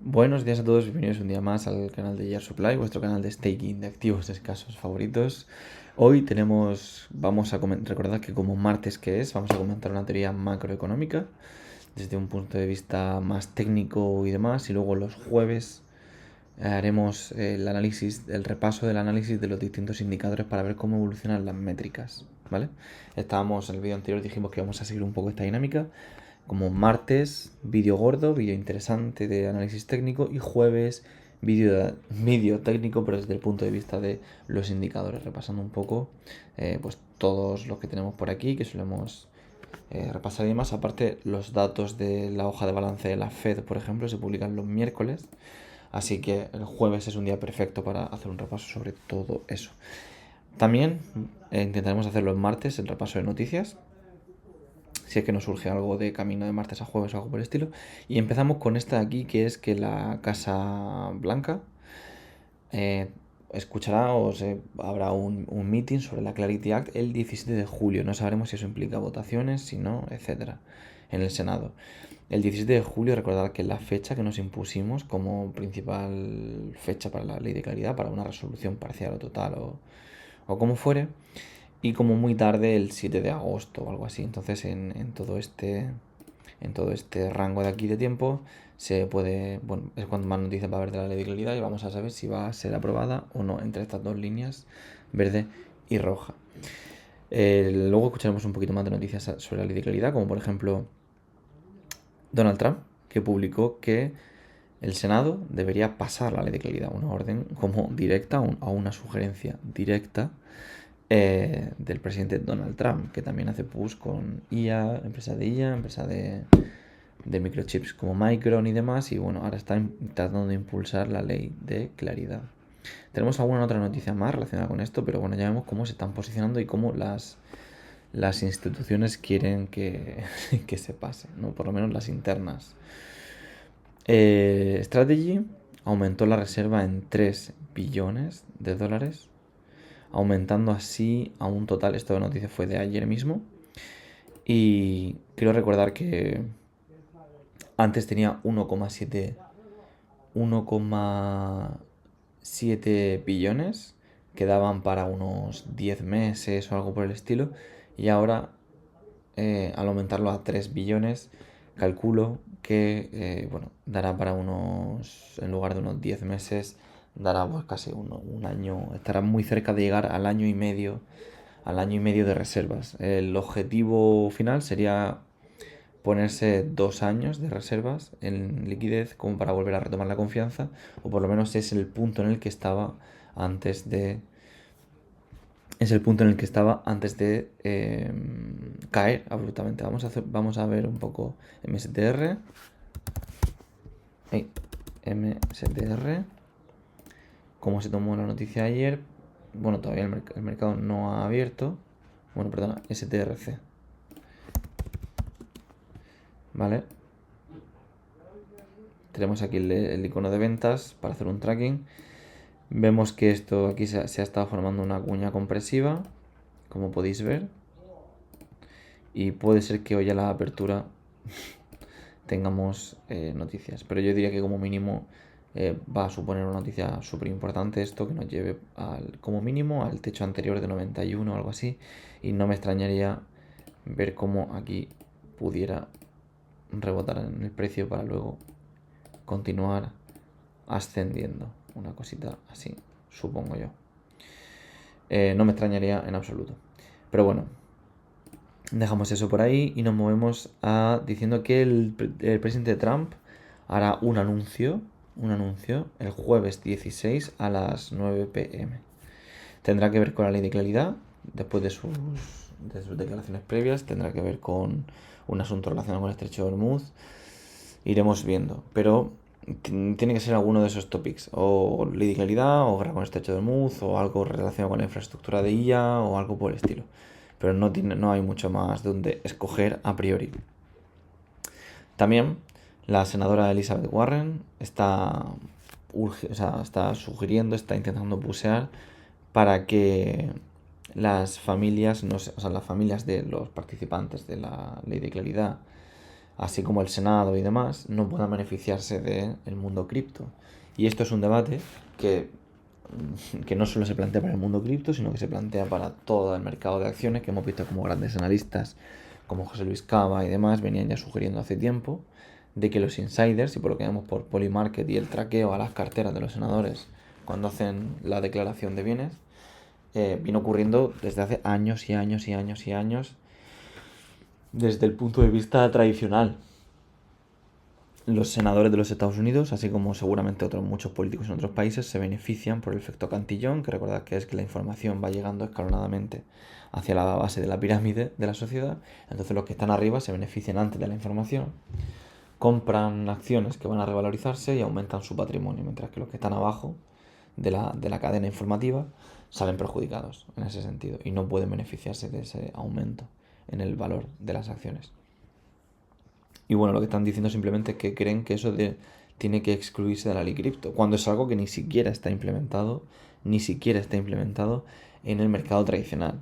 Buenos días a todos, bienvenidos un día más al canal de Year Supply, vuestro canal de staking de activos escasos favoritos. Hoy vamos a recordar que como martes que es, vamos a comentar una teoría macroeconómica desde un punto de vista más técnico y demás, y luego los jueves haremos el repaso del análisis de los distintos indicadores para ver cómo evolucionan las métricas, ¿vale? En el vídeo anterior dijimos que vamos a seguir un poco esta dinámica. Como martes, vídeo gordo, vídeo interesante de análisis técnico, y jueves, vídeo técnico, pero desde el punto de vista de los indicadores, repasando un poco pues todos los que tenemos por aquí, que solemos repasar y demás. Aparte, los datos de la hoja de balance de la Fed, por ejemplo, se publican los miércoles, así que el jueves es un día perfecto para hacer un repaso sobre todo eso. También intentaremos hacer los martes el repaso de noticias, si es que nos surge algo de camino de martes a jueves o algo por el estilo. Y empezamos con esta de aquí, que es que la Casa Blanca escuchará habrá un meeting sobre la Clarity Act el 17 de julio. No sabremos si eso implica votaciones, si no, etcétera, en el Senado. El 17 de julio, recordad que es la fecha que nos impusimos como principal fecha para la ley de claridad, para una resolución parcial o total o como fuere, y como muy tarde el 7 de agosto o algo así. Entonces en todo este rango de aquí de tiempo es cuando más noticias va a haber de la ley de claridad, y vamos a saber si va a ser aprobada o no entre estas dos líneas, verde y roja. Luego escucharemos un poquito más de noticias sobre la ley de claridad, como por ejemplo Donald Trump, que publicó que el Senado debería pasar la ley de claridad, una orden como directa o una sugerencia directa del presidente Donald Trump, que también hace push con IA, empresa de microchips como Micron y demás, y bueno, ahora está tratando de impulsar la ley de claridad. Tenemos alguna otra noticia más relacionada con esto, pero bueno, ya vemos cómo se están posicionando y cómo las instituciones quieren que, que se pase, ¿no? Por lo menos las internas. Strategy aumentó la reserva en 3 billones de dólares, aumentando así a un total, esta noticia fue de ayer mismo, y quiero recordar que antes tenía 1,7 billones, que daban para unos 10 meses o algo por el estilo, y ahora al aumentarlo a 3 billones, calculo que dará para en lugar de unos 10 meses, dará pues casi un año, estará muy cerca de llegar al año y medio de reservas. El objetivo final sería ponerse 2 años de reservas en liquidez como para volver a retomar la confianza, o por lo menos es el punto en el que estaba antes de caer abruptamente. Vamos a ver un poco MSTR. MSTR. Cómo se tomó la noticia ayer. Bueno, todavía el mercado no ha abierto. Bueno, perdona, STRC. Vale. Tenemos aquí el icono de ventas para hacer un tracking. Vemos que esto aquí se ha estado formando una cuña compresiva, como podéis ver. Y puede ser que hoy a la apertura tengamos noticias. Pero yo diría que como mínimo va a suponer una noticia súper importante esto, que nos lleve como mínimo al techo anterior de 91 o algo así. Y no me extrañaría ver cómo aquí pudiera rebotar en el precio para luego continuar ascendiendo. Una cosita así, supongo yo. No me extrañaría en absoluto. Pero bueno, dejamos eso por ahí y nos movemos diciendo que el presidente Trump hará un anuncio el jueves 16 a las 9 pm. Tendrá que ver con la ley de claridad, después de sus declaraciones previas, tendrá que ver con un asunto relacionado con el estrecho de Hormuz. Iremos viendo, pero tiene que ser alguno de esos topics, o ley de claridad, o guerra con el estrecho de Hormuz, o algo relacionado con la infraestructura de IA, o algo por el estilo. Pero no hay mucho más donde escoger a priori. También la senadora Elizabeth Warren está sugiriendo, está intentando pusear para que las familias, las familias de los participantes de la ley de claridad así como el Senado y demás, no puedan beneficiarse del mundo cripto. Y esto es un debate que no solo se plantea para el mundo cripto, sino que se plantea para todo el mercado de acciones, que hemos visto como grandes analistas como José Luis Cava y demás venían ya sugiriendo hace tiempo, de que los insiders, y por lo que vemos por Polymarket y el traqueo a las carteras de los senadores cuando hacen la declaración de bienes, viene ocurriendo desde hace años y años y años y años desde el punto de vista tradicional. Los senadores de los Estados Unidos, así como seguramente otros muchos políticos en otros países, se benefician por el efecto cantillón, que recordad que es que la información va llegando escalonadamente hacia la base de la pirámide de la sociedad. Entonces los que están arriba se benefician antes de la información, compran acciones que van a revalorizarse y aumentan su patrimonio, mientras que los que están abajo de la cadena informativa salen perjudicados en ese sentido y no pueden beneficiarse de ese aumento en el valor de las acciones. Y bueno, lo que están diciendo simplemente es que creen que eso tiene que excluirse de la ley cripto, cuando es algo que ni siquiera está implementado, en el mercado tradicional.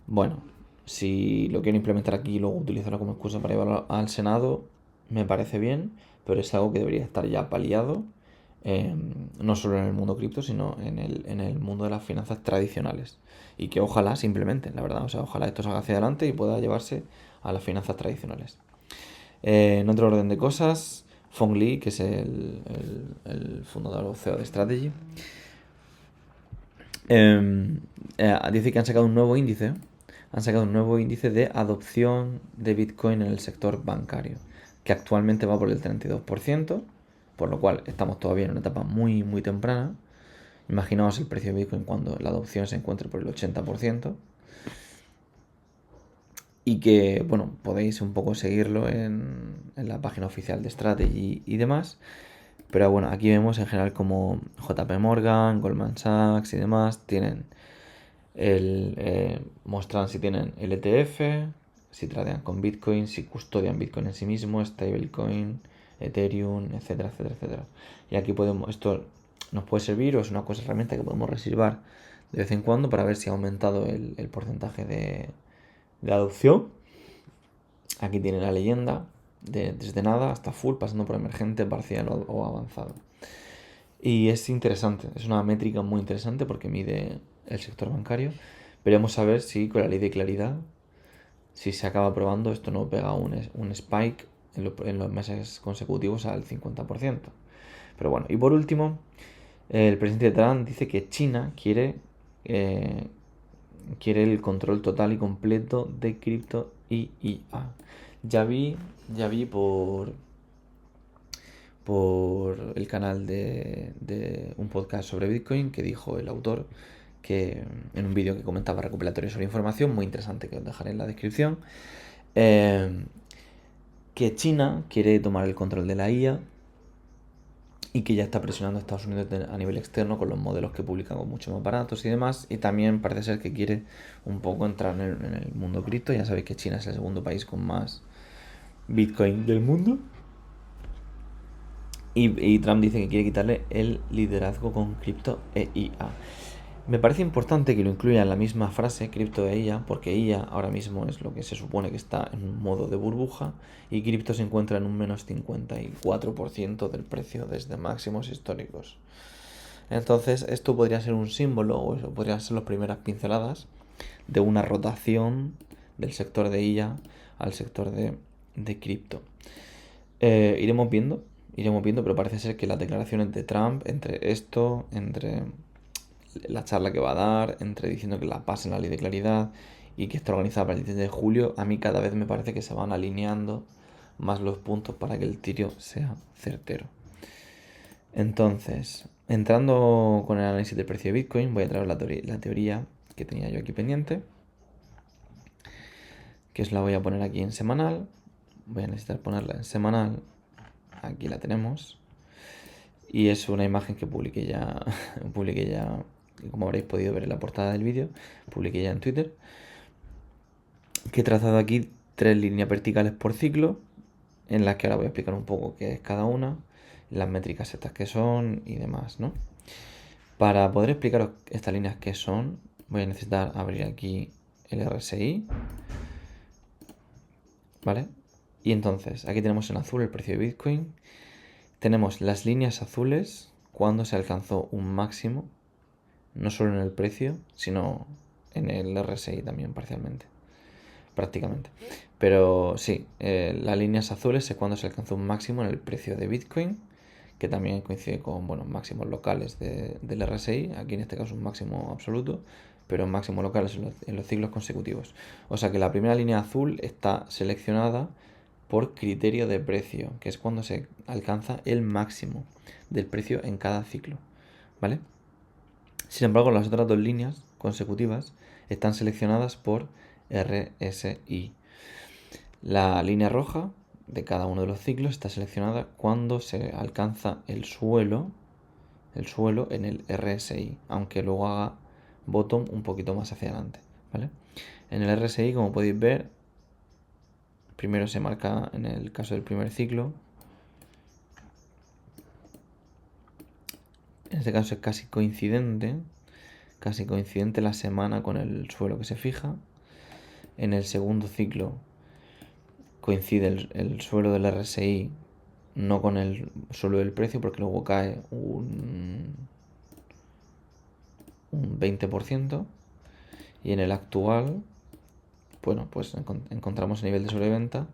Bueno, si lo quieren implementar aquí y luego utilizarlo como excusa para llevarlo al Senado, me parece bien, pero es algo que debería estar ya paliado, no solo en el mundo cripto, sino en el mundo de las finanzas tradicionales. Y que ojalá se implementen, la verdad. O sea, ojalá esto salga hacia adelante y pueda llevarse a las finanzas tradicionales. En otro orden de cosas, Phong Lee, que es el fundador o CEO de Strategy, dice que han sacado un nuevo índice. Han sacado un nuevo índice de adopción de Bitcoin en el sector bancario, que actualmente va por el 32%, por lo cual estamos todavía en una etapa muy, muy temprana. Imaginaos el precio de Bitcoin cuando la adopción se encuentre por el 80%. Y que, bueno, podéis un poco seguirlo en la página oficial de Strategy y demás. Pero bueno, aquí vemos en general como JP Morgan, Goldman Sachs y demás tienen muestran si tienen el ETF, si tradean con Bitcoin, si custodian Bitcoin en sí mismo, stablecoin, Ethereum, etcétera, etcétera, etcétera. Y aquí podemos, esto nos puede servir o es una cosa herramienta que podemos reservar de vez en cuando para ver si ha aumentado el porcentaje de adopción. Aquí tiene la leyenda, desde nada hasta full, pasando por emergente, parcial o avanzado. Y es interesante, es una métrica muy interesante porque mide el sector bancario. Veremos a ver si con la ley de claridad, si se acaba aprobando, esto no pega un spike en los meses consecutivos al 50%. Pero bueno, y por último, el presidente Trump dice que China quiere el control total y completo de cripto y IA. Ya vi por el canal de un podcast sobre Bitcoin que dijo el autor que en un vídeo que comentaba recopilatorio sobre información, muy interesante que os dejaré en la descripción, que China quiere tomar el control de la IA y que ya está presionando a Estados Unidos a nivel externo con los modelos que publican con mucho más baratos y demás. Y también parece ser que quiere un poco entrar en el mundo cripto. Ya sabéis que China es el segundo país con más Bitcoin del mundo. Y Trump dice que quiere quitarle el liderazgo con cripto e IA. Me parece importante que lo incluya en la misma frase, cripto e IA, porque IA ahora mismo es lo que se supone que está en un modo de burbuja y cripto se encuentra en un menos 54% del precio desde máximos históricos. Entonces esto podría ser un símbolo, o eso podrían ser las primeras pinceladas de una rotación del sector de IA al sector de cripto. Iremos viendo, pero parece ser que las declaraciones de Trump, entre esto, entre la charla que va a dar, entre diciendo que la pasen la ley de claridad y que está organizada para el 17 de julio, a mí cada vez me parece que se van alineando más los puntos para que el tiro sea certero. Entonces, entrando con el análisis del precio de Bitcoin, voy a traer la teoría que tenía yo aquí pendiente, que os la voy a poner aquí en semanal. Voy a necesitar ponerla en semanal. Aquí la tenemos. Y es una imagen que publiqué ya, como habréis podido ver en la portada del vídeo, publiqué ya en Twitter, que he trazado aquí 3 líneas verticales por ciclo, en las que ahora voy a explicar un poco qué es cada una, las métricas estas que son y demás, ¿no? Para poder explicaros estas líneas que son, voy a necesitar abrir aquí el RSI, ¿vale? Y entonces, aquí tenemos en azul el precio de Bitcoin. Tenemos las líneas azules cuando se alcanzó un máximo, no solo en el precio, sino en el RSI también parcialmente, prácticamente. Pero sí, las líneas azules es cuando se alcanzó un máximo en el precio de Bitcoin, que también coincide con máximos locales del RSI, aquí en este caso un máximo absoluto, pero máximos locales en los ciclos consecutivos. O sea que la primera línea azul está seleccionada por criterio de precio, que es cuando se alcanza el máximo del precio en cada ciclo, ¿vale? Sin embargo, las otras dos líneas consecutivas están seleccionadas por RSI. La línea roja de cada uno de los ciclos está seleccionada cuando se alcanza el suelo en el RSI, aunque luego haga bottom un poquito más hacia adelante, ¿vale? En el RSI, como podéis ver, primero se marca en el caso del primer ciclo. En este caso es casi coincidente la semana con el suelo que se fija. En el segundo ciclo coincide el suelo del RSI no con el suelo del precio, porque luego cae un 20%. Y en el actual, bueno, pues encontramos el nivel de sobreventa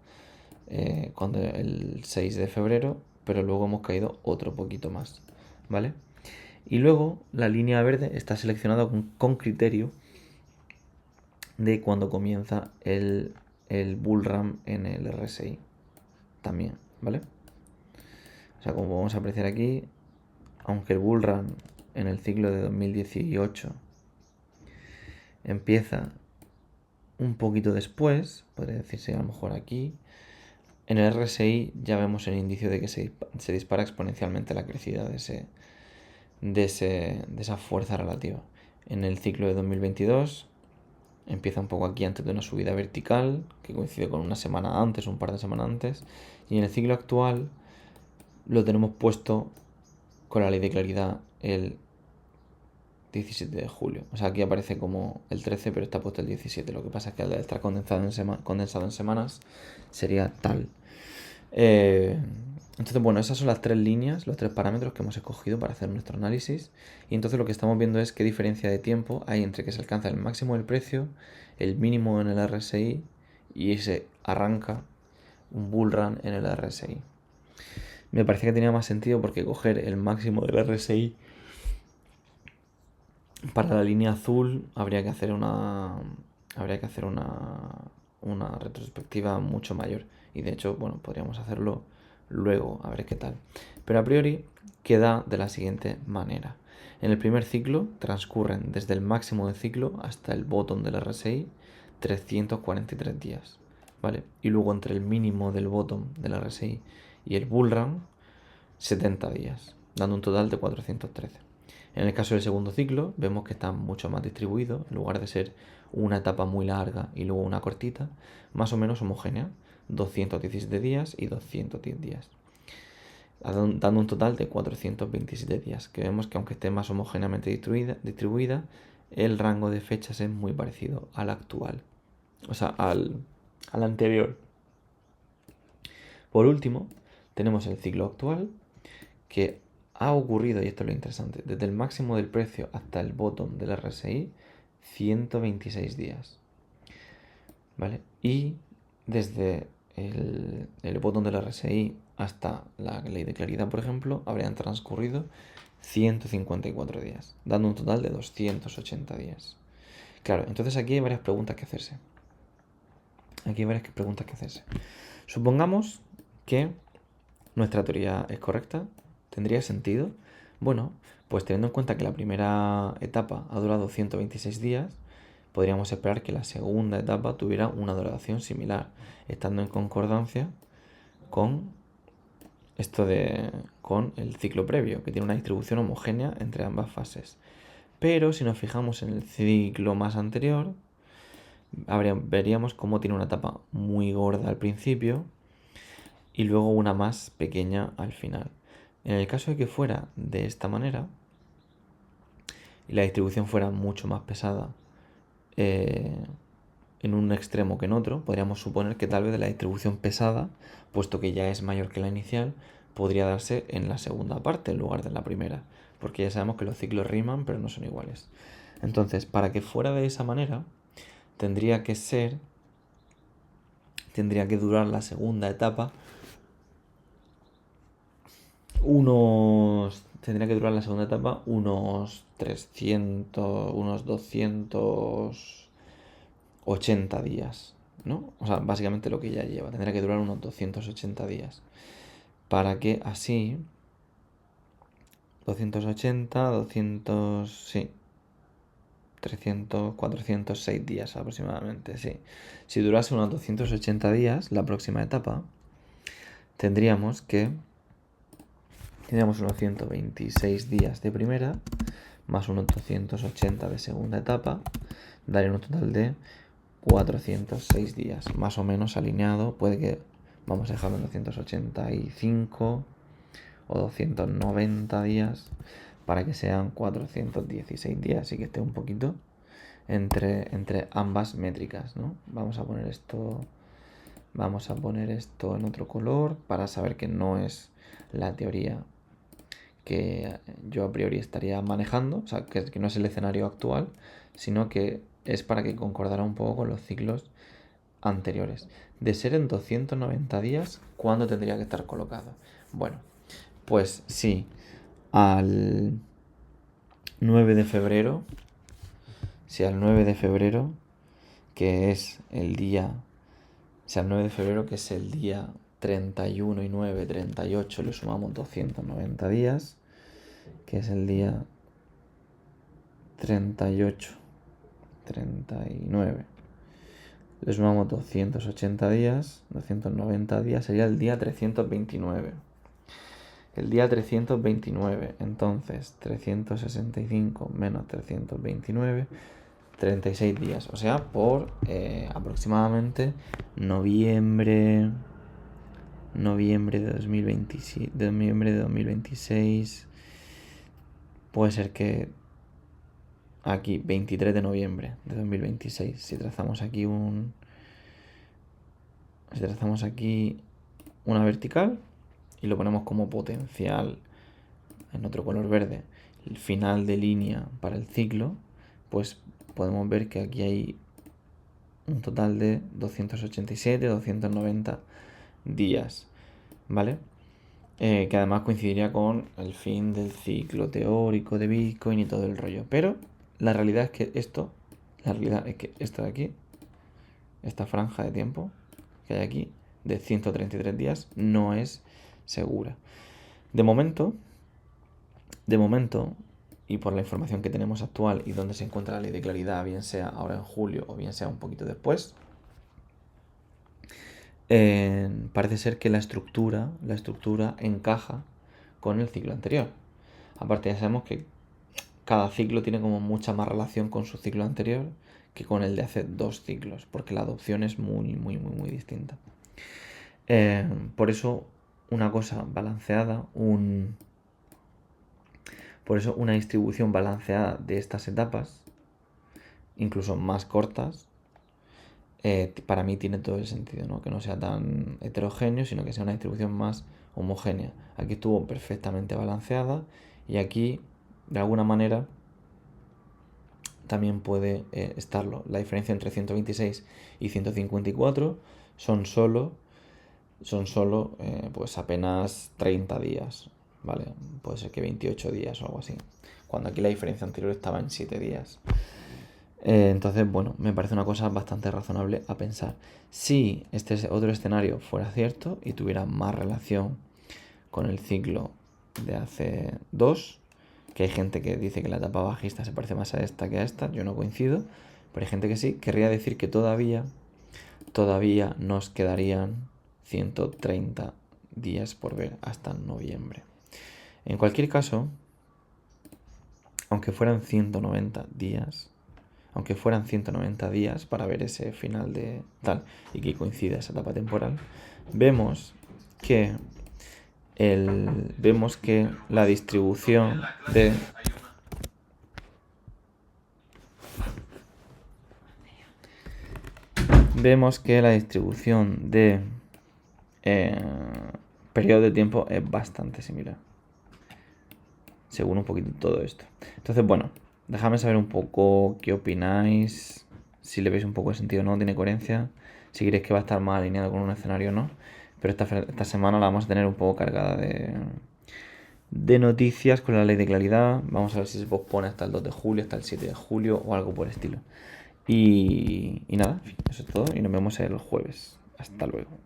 cuando el 6 de febrero, pero luego hemos caído otro poquito más, ¿vale? Y luego la línea verde está seleccionada con criterio de cuando comienza el bull run en el RSI también, ¿vale? O sea, como vamos a apreciar aquí, aunque el bull run en el ciclo de 2018 empieza un poquito después, podría decirse a lo mejor aquí, en el RSI ya vemos el indicio de que se dispara exponencialmente la crecida de esa fuerza relativa. En el ciclo de 2022 empieza un poco aquí antes de una subida vertical, que coincide con una semana antes, un par de semanas antes, y en el ciclo actual lo tenemos puesto con la ley de claridad el 17 de julio. O sea, aquí aparece como el 13, pero está puesto el 17. Lo que pasa es que al estar condensado en semanas sería tal. Entonces, bueno, esas son las tres líneas, los tres parámetros que hemos escogido para hacer nuestro análisis. Y entonces lo que estamos viendo es qué diferencia de tiempo hay entre que se alcanza el máximo del precio, el mínimo en el RSI y se arranca un bull run en el RSI. Me parece que tenía más sentido porque coger el máximo del RSI para la línea azul habría que hacer una retrospectiva mucho mayor. Y de hecho, bueno, podríamos hacerlo luego, a ver qué tal. Pero a priori queda de la siguiente manera. En el primer ciclo transcurren desde el máximo de ciclo hasta el bottom del RSI 343 días, ¿vale? Y luego entre el mínimo del bottom del RSI y el bull run 70 días, dando un total de 413. En el caso del segundo ciclo, vemos que está mucho más distribuido, en lugar de ser una etapa muy larga y luego una cortita, más o menos homogénea, 217 días y 210 días, dando un total de 427 días, que vemos que aunque esté más homogéneamente distribuida, el rango de fechas es muy parecido al actual, o sea, al anterior. Por último, tenemos el ciclo actual, que ha ocurrido, y esto es lo interesante, desde el máximo del precio hasta el bottom del RSI, 126 días. ¿Vale? Y desde el bottom del RSI hasta la ley de claridad, por ejemplo, habrían transcurrido 154 días, dando un total de 280 días. Claro, entonces aquí hay varias preguntas que hacerse. Supongamos que nuestra teoría es correcta. ¿Tendría sentido? Bueno, pues teniendo en cuenta que la primera etapa ha durado 126 días, podríamos esperar que la segunda etapa tuviera una duración similar, estando en concordancia con con el ciclo previo, que tiene una distribución homogénea entre ambas fases. Pero si nos fijamos en el ciclo más anterior, veríamos cómo tiene una etapa muy gorda al principio y luego una más pequeña al final. En el caso de que fuera de esta manera y la distribución fuera mucho más pesada en un extremo que en otro, podríamos suponer que tal vez la distribución pesada, puesto que ya es mayor que la inicial, podría darse en la segunda parte en lugar de en la primera, porque ya sabemos que los ciclos riman pero no son iguales. Entonces, para que fuera de esa manera, tendría que durar la segunda etapa unos 280 días, ¿no? O sea, básicamente lo que ya lleva, tendría que durar unos 280 días. Para que así, 280, sí, 300, 406 días aproximadamente, sí. Si durase unos 280 días, la próxima etapa, tendríamos unos 126 días de primera, más unos 280 de segunda etapa, daría un total de 406 días, más o menos alineado. Puede que vamos a dejarlo en 285 o 290 días para que sean 416 días y que esté un poquito entre ambas métricas, ¿no? Vamos a poner esto en otro color para saber que no es la teoría que yo a priori estaría manejando, o sea, que no es el escenario actual, sino que es para que concordara un poco con los ciclos anteriores. De ser en 290 días, ¿cuándo tendría que estar colocado? Bueno, pues sí, al 9 de febrero, que es el día, al 9 de febrero, que es el día 31 y 9, 38, le sumamos 290 días, que es el día 38, 39. Le sumamos 280 días, 290 días, sería el día 329. El día 329, entonces 365 menos 329, 36 días. O sea, por aproximadamente noviembre de 2027, noviembre de 2026. Puede ser que aquí, 23 de noviembre de 2026, si trazamos aquí una vertical y lo ponemos como potencial en otro color verde, el final de línea para el ciclo, pues podemos ver que aquí hay un total de 287, 290 días, ¿vale? Que además coincidiría con el fin del ciclo teórico de Bitcoin y todo el rollo. Pero la realidad es que esto de aquí, esta franja de tiempo que hay aquí, de 133 días, no es segura. De momento, y por la información que tenemos actual y donde se encuentra la ley de claridad, bien sea ahora en julio o bien sea un poquito después, parece ser que la estructura encaja con el ciclo anterior. Aparte, ya sabemos que cada ciclo tiene como mucha más relación con su ciclo anterior que con el de hace 2 ciclos, porque la adopción es muy, muy, muy, muy distinta. Por eso, una cosa balanceada, por eso una distribución balanceada de estas etapas, incluso más cortas, para mí tiene todo el sentido, ¿no? Que no sea tan heterogéneo, sino que sea una distribución más homogénea. Aquí estuvo perfectamente balanceada y aquí, de alguna manera, también puede estarlo. La diferencia entre 126 y 154 son solo pues apenas 30 días, ¿vale? Puede ser que 28 días o algo así, cuando aquí la diferencia anterior estaba en 7 días. Entonces, bueno, me parece una cosa bastante razonable a pensar. Si este otro escenario fuera cierto y tuviera más relación con el ciclo de hace 2, que hay gente que dice que la etapa bajista se parece más a esta que a esta, yo no coincido, pero hay gente que sí, querría decir que todavía nos quedarían 130 días por ver hasta noviembre. En cualquier caso, aunque fueran 190 días para ver ese final de tal y que coincida esa etapa temporal, vemos que la distribución de vemos que la distribución de periodo de tiempo es bastante similar, según un poquito todo esto. Entonces, bueno, dejadme saber un poco qué opináis, si le veis un poco de sentido o no, tiene coherencia, si queréis que va a estar más alineado con un escenario o no. Pero esta semana la vamos a tener un poco cargada de noticias con la ley de claridad. Vamos a ver si se pospone hasta el 2 de julio, hasta el 7 de julio o algo por el estilo. Y nada, eso es todo y nos vemos el jueves. Hasta luego.